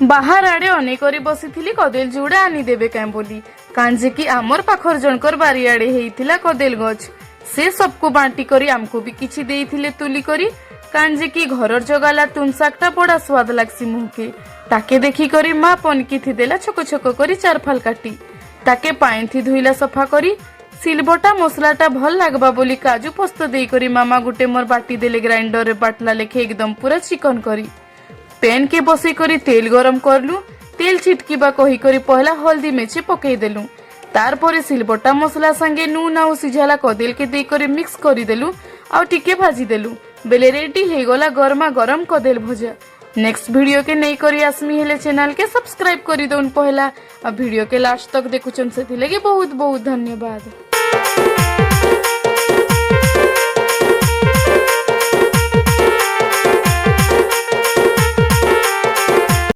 बाहर आड़े अनेकरी बसी कदेल जुड़ा आनीदेवे क्या बोली कांजे कि आमर पाखर जनकर बारियाड़े हेइथिला कदेल गछ से सबको बांटी करी आमको भी किछि देइथिले तुली करी कांजे कि घरर जगाला तुन शाकटा बड़ा स्वाद लागसी मुहके ताके देखी करी माँ पनकी थी देला छको छको करी चार फाल काटी ताके पाइन थी धुइला सफा करी सिलबटा मसलाटा भल लागबा बोली काजू पोस्त देई करी मामा गुटे मोर बाटी देले ग्राइंडर रे बाटला लेखे एकदम पूरा चिकन करी पैन के बसई करी तेल गरम करलु तेल छिटकीबा कही करी पहला हल्दी मेचे पकई देलु तार परे सिलबटा मसला संगे नून आउ सिझाला कदेल के देई करी मिक्स करी देलु आउ टिके भाजी देलु बेले रेडी हे गला गरमा गरम कदेल भजा। नेक्स्ट वीडियो के नहीं करी आसमी हेले चैनल के सब्सक्राइब करी दउन पहला आ वीडियो के लास्ट तक देखुचन से बहुत बहुत धन्यवाद।